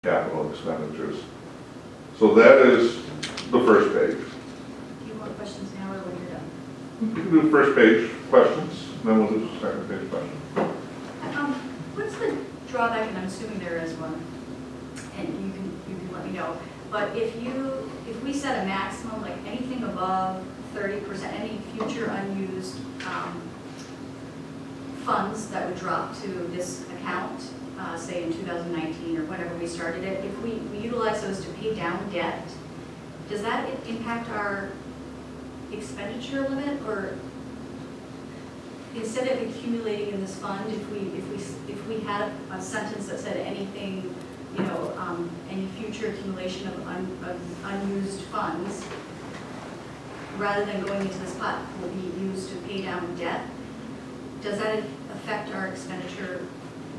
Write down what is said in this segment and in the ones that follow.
capital expenditures. So that is the first page. Do you want questions now or when you're done? You can do first page questions, then we'll do second page questions. What's the drawback, and I'm assuming there is one, and you can let me know, but if we set a maximum, like anything above 30%, any future unused funds that would drop to this account, say in 2019 or whenever we started it, if we utilize those to pay down debt, does that impact our expenditure limit? Or instead of accumulating in this fund, if we had a sentence that said anything, you know, any future accumulation of unused funds, rather than going into this pot, will be used to pay down debt, does that affect our expenditure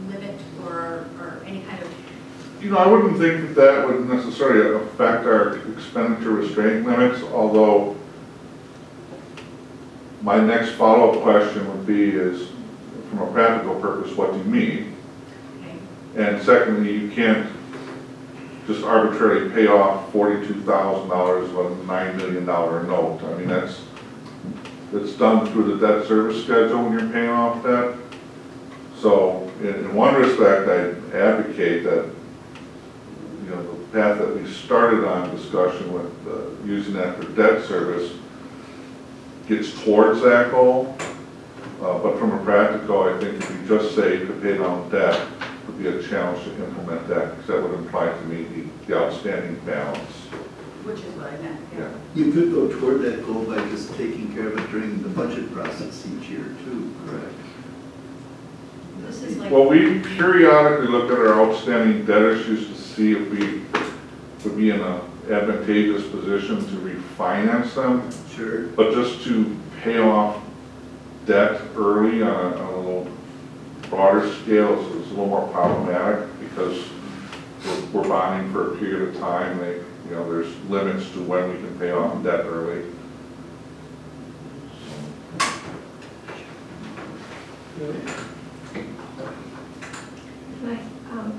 limit or any kind of? You know, I wouldn't think that would necessarily affect our expenditure restraint limits, although my next follow-up question would be is, from a practical purpose, what do you mean? Okay. And secondly, you can't just arbitrarily pay off $42,000 of a $9 million note. I mean, that's done through the debt service schedule when you're paying off debt. So in one respect, I advocate that, you know, the path that we started on discussion with using that for debt service gets towards that goal. But from a practical, I think if you just say to pay down debt, it would be a challenge to implement that, because that would imply to me the outstanding balance. Which is what I meant, yeah. You could go toward that goal by just taking care of it during the budget process each year too, correct? This is like, Well, we periodically look at our outstanding debt issues to see if we would be in an advantageous position to refinance them. Sure. But just to pay off debt early on a little broader scale is a little more problematic, because we're bonding for a period of time. You know, there's limits to when we can pay off debt early.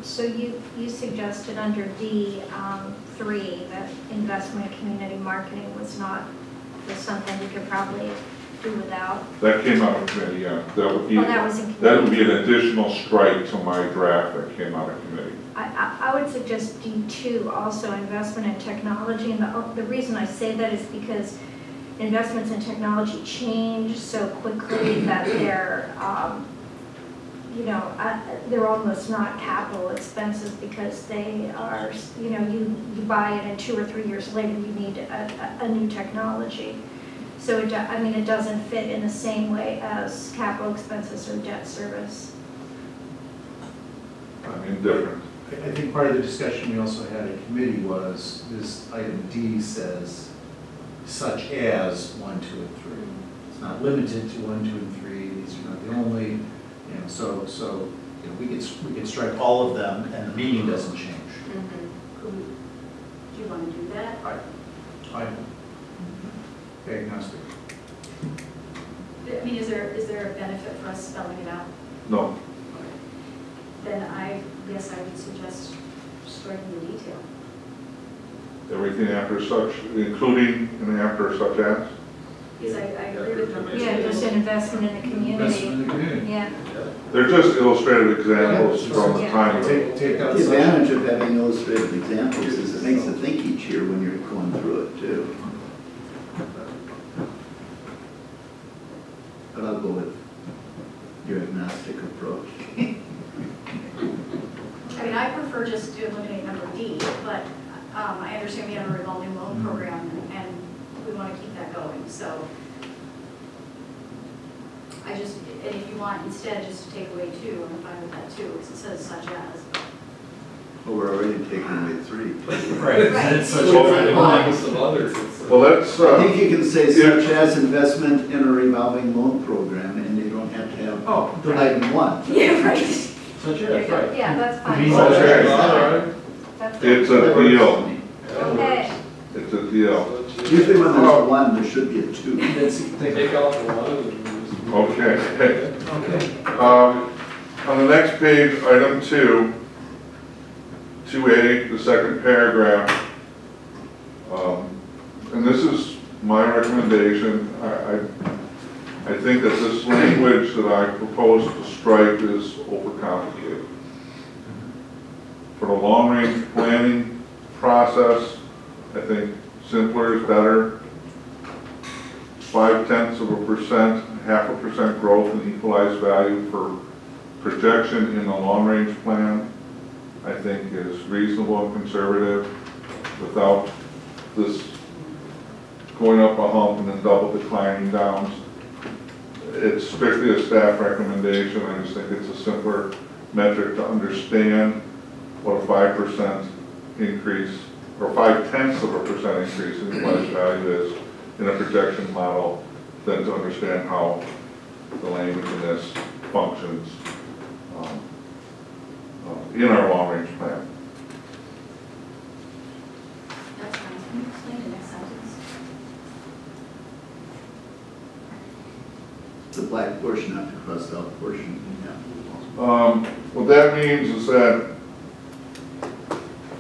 So you suggested under D3 that investment community marketing was something we could probably do without. That came out of committee, yeah. That would be, that was in committee. That would be an additional strike to my draft that came out of committee. I would suggest D2 also, investment in technology, and the reason I say that is because investments in technology change so quickly that they're you know, they're almost not capital expenses, because they are, you know, you buy it and 2 or 3 years later you need a new technology. So I mean, it doesn't fit in the same way as capital expenses or debt service. I'm indifferent. I think part of the discussion we also had at committee was this item D says such as 1, 2, and 3. It's not limited to 1, 2, and 3. These are not the only. You know, so you know, we could strike all of them, and the meaning doesn't change. do you want to do that? I'm agnostic. I mean, is there a benefit for us spelling it out? No. Then I guess I would suggest striking the detail. Everything after such, including and after such as? Because I agree with them. Yeah, just an investment in the community. Investment in the community. Yeah. They're just illustrative examples from the time. Take out The advantage of having illustrative examples is it makes you think each year when you're going through it too. But I'll go with your agnostic approach. I mean, I prefer just to eliminate number D, but I understand we have a revolving loan program, and we want to keep that going. So and if you want instead just to take away 2, I'm fine with that too, because it says such as. Well, we're already taking away 3. Right. Right. Well, that's. I think you can say such as investment in a revolving loan program, and you don't have to have item 1. Yeah, right. Such There you as, go. right. Yeah, that's fine. That's fine. It's a deal. Okay. It's a deal. Usually when there's a 1, there should be a 2. Take out the 1. Okay. Okay. On the next page, item 2, 2A, the second paragraph, and this is my recommendation. I think that this language that I propose to strike is overcomplicated. For the long-range planning process, I think simpler is better. 0.5%, 0.5% growth in equalized value for projection in the long-range plan, I think is reasonable and conservative without this going up a hump and then double declining downs. It's strictly a staff recommendation. I just think it's a simpler metric to understand what a 5% increase or 0.5% increase in equalized value is in a projection model than to understand how the language in this functions in our long-range plan. That's fine. Can you explain the next sentence? The black portion, not the crossed out portion. What that means is that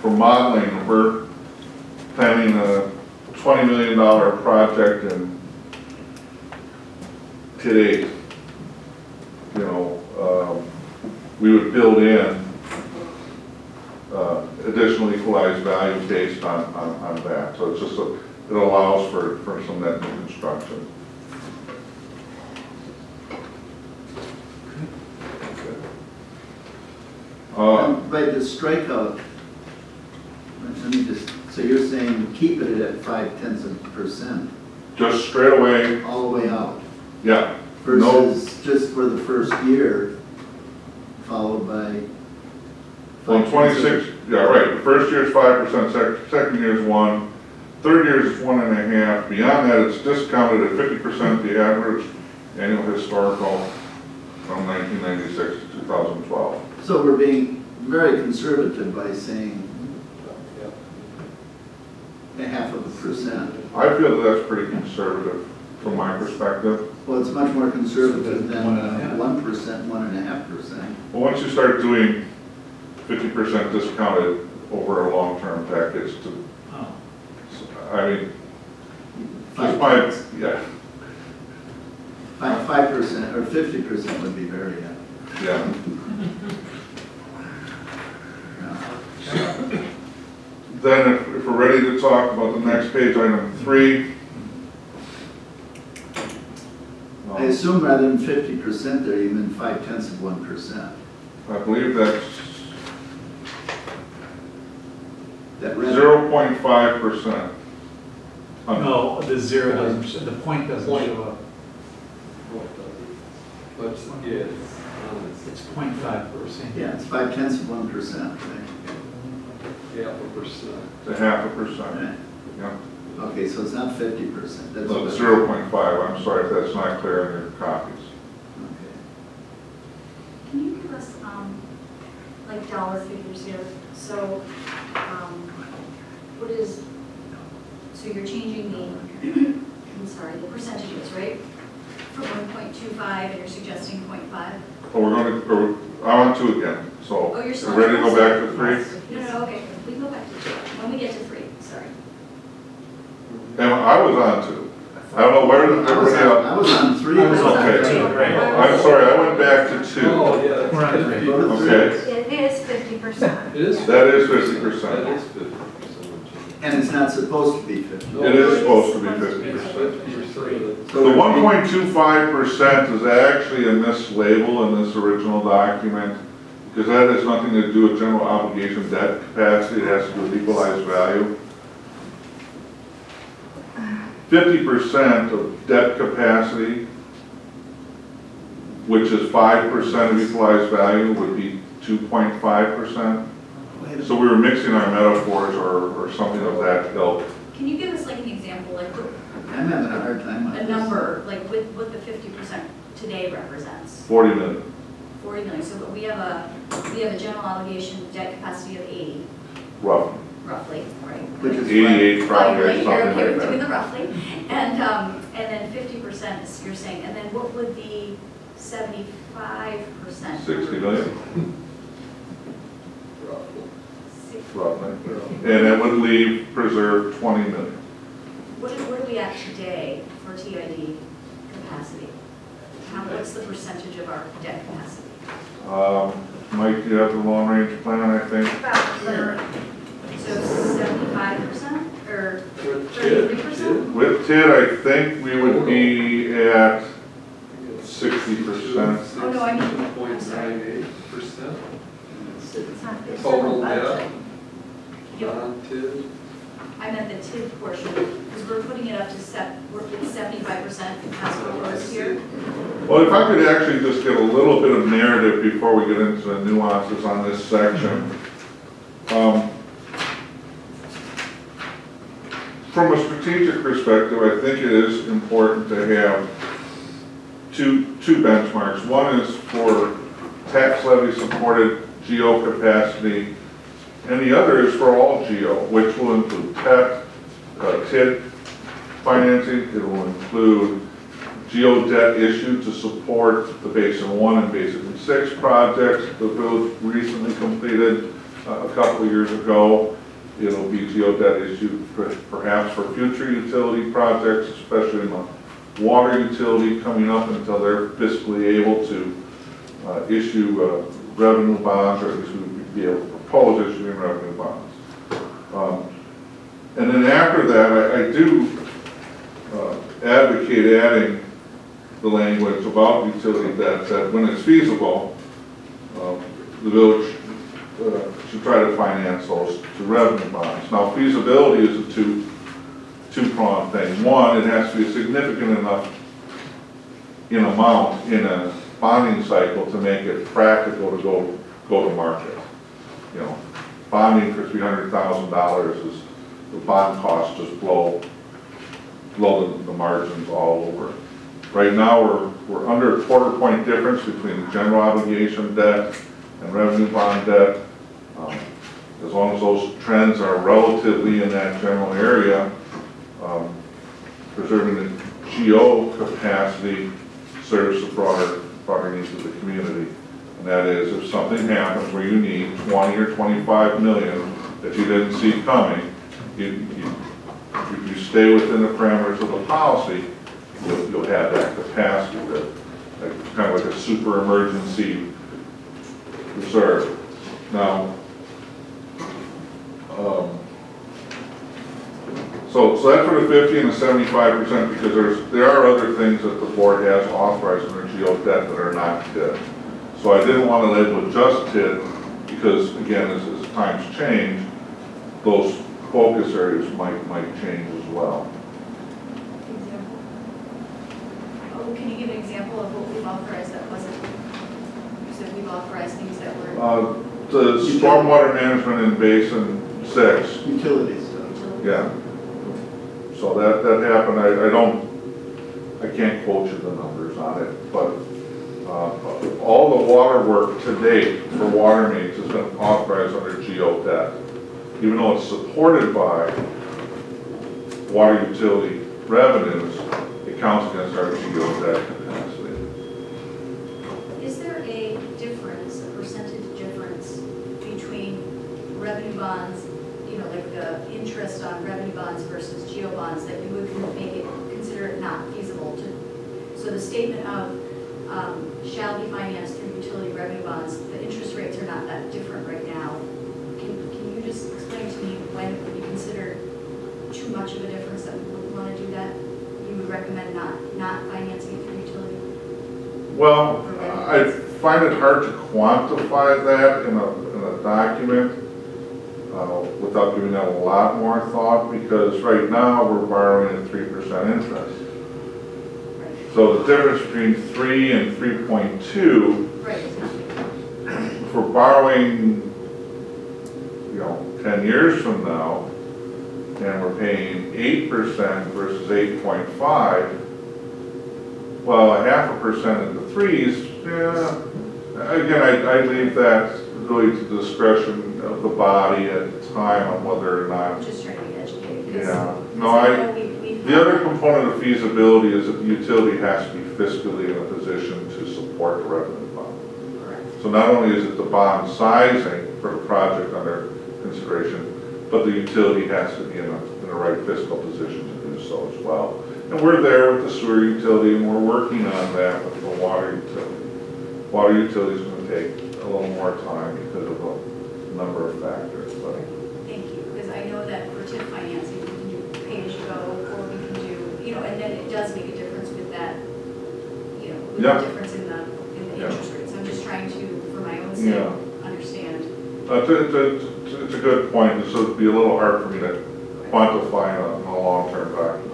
for modeling, if we're planning a $20 million project in today, you know, we would build in additional equalized value based on that. So it's just it allows for some net new construction. By the strikeout, let me just, so you're saying keep it at 0.5%. Just straight away, All the way out, yeah. versus just for the first year, followed by. Well, 26, yeah, right, the first year is 5%, second year is 1, third year is 1.5, beyond that it's discounted at 50% the average annual historical from 1996 to 2012. So we're being very conservative by saying 0.5%. I feel that that's pretty conservative from my perspective. Well, it's much more conservative than 1.5%. 1%, 1.5%. Well, once you start doing 50% discounted over a long-term package to, I mean, just my, yeah, 5% or 50% would be very, yeah. Then if we're ready to talk about the next page, item 3. I assume rather than 50% there, you mean 0.5%. I believe that's That red. 0.5%. No, the zero doesn't, the point doesn't show up. But, yeah, It's 0.5%. Yeah, it's 0.5%, right? yeah, percent. It's 0.5%. Right. Yeah. Okay, so it's not 50%. That's No, what- 0.5. I'm sorry if that's not clear in your copies. Okay. Can you give us, like dollar figures here? So, what is, so you're changing the, I'm sorry, the percentages, right? From 1.25 and you're suggesting 0.5? Oh, I want 2 again, so, Oh, you're still. ready to go back to 3? No, okay, we can go back to 2. When we get to 3, sorry. And I was on 2. I don't know where everybody I else. was on 3. I was on Okay. 3. I'm sorry, I went back to 2. Oh, yeah. We're on 3. Go to 3. Okay, It is 50%. It is. that is That 50%. is 50%. And it's not supposed to be 50. It is supposed to be It's 50%. 50%. The 1.25% is actually a mislabel in this original document, because that has nothing to do with general obligation debt capacity, it has to do with equalized value. 50% of debt capacity, which is 5% of equalized value, would be 2.5%. So we were mixing our metaphors or something of that ilk. Can you give us like an example, like I'm having a hard time on a this. number, like what the 50% today represents? 40 million, 40 million, so we have a general obligation debt capacity of 80, roughly. roughly, right? Which is 88 probably, Finally, or you're something okay with like doing that. the roughly, and then 50% is, you're saying, and then what would the 75%? 60 million. Roughly. And it would leave preserve 20 million. What are we at today for TID capacity? What's the percentage of our debt capacity? Mike, you have the long range plan, I think. About 30. So 75% or With TID, 33%? With TID, I think we would be at 60%. Oh, no, I mean- 6.98%. It's not, it's Total not budget. debt, non-TID. I meant the TID portion, because we're putting it up to we're at 75%, that's what it was here. Well, if I could actually just get a little bit of narrative before we get into the nuances on this section. From a strategic perspective, I think it is important to have two benchmarks. One is for tax levy supported GO capacity, and the other is for all GO, which will include TID financing. It will include GO debt issued to support the Basin 1 and Basin 6 projects that both recently completed a couple of years ago. It'll be GO debt issued perhaps for future utility projects, especially in the water utility coming up until they're fiscally able to issue revenue bonds, or at least we would be able to propose issuing revenue bonds. And then after that, I do advocate adding the language about utility debt that when it's feasible, the village should try to finance those to revenue bonds. Now, feasibility is a two-pronged thing. One, it has to be significant enough in amount in a bonding cycle to make it practical to go to market. You know, bonding for $300,000 is the bond costs just blow the margins all over. Right now, we're under a quarter-point difference between the general obligation debt and revenue bond debt. As long as those trends are relatively in that general area, preserving the GO capacity serves the broader needs of the community. And that is, if something happens where you need 20 or 25 million that you didn't see coming, if you stay within the parameters of the policy, you'll have that capacity, kind of like a super emergency reserve. Now, so that's for the 50 and the 75%, because there are other things that the board has authorized in their GO debt that are not TID. So I didn't want to label it just TID, because again, as times change, those focus areas might change as well. Example. Oh, can you give an example of what we've authorized that wasn't? You said we've authorized things that were. The stormwater management in Basin 6. Utilities stuff. Yeah. So that happened. I can't quote you the numbers on it, but all the water work to date for water mains has been authorized under GO debt, even though it's supported by water utility revenues. It counts against our GO debt capacity. Is there a difference, a percentage difference between revenue bonds, like the interest on revenue bonds versus GO bonds, that you would consider it not feasible to? So the statement of shall be financed through utility revenue bonds, the interest rates are not that different right now. Can you just explain to me when it would be considered too much of a difference that we wouldn't want to do that? You would recommend not financing it through utility? Well, I find it hard to quantify that in a document without giving that a lot more thought, because right now we're borrowing at 3% interest. Right. So the difference between 3 and 3.2, Right, exactly. for borrowing, 10 years from now, and we're paying 8% versus 8.5, well, 0.5% in the threes, yeah. Again, I leave that really to the discretion of the body at the time on whether or not. I'm just trying to be educated. Yeah. Because No, I know we've the other component of feasibility is that the utility has to be fiscally in a position to support the revenue bond. Correct. So not only is it the bond sizing for the project under consideration, but the utility has to be in the right fiscal position to do so as well. And we're there with the sewer utility, and we're working on that with the water utility. Water utility is going to take a little more time because of a number of factors, but. Thank you, because I know that for TIF financing, we can do pay-as-you-go, or we can do, and then it does make a difference with that, with Yeah. the difference in the Yeah. interest rates. I'm just trying to, for my own sake, Yeah. understand. It's a good point, so it'd be a little hard for me to quantify on a long-term document.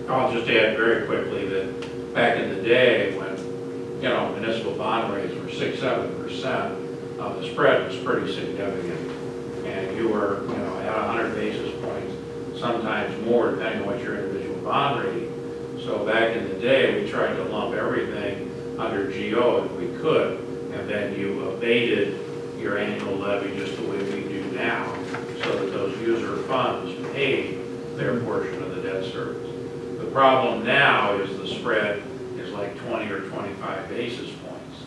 I'll just add very quickly that back in the day when, municipal bond rates were 6-7%, the spread was pretty significant. And you were, at 100 basis points, sometimes more depending on what your individual bond rating. So back in the day, we tried to lump everything under GO if we could, and then you abated your annual levy just the way we do now, so that those user funds paid their portion of the debt service. The problem now is the spread is like 20 or 25 basis points.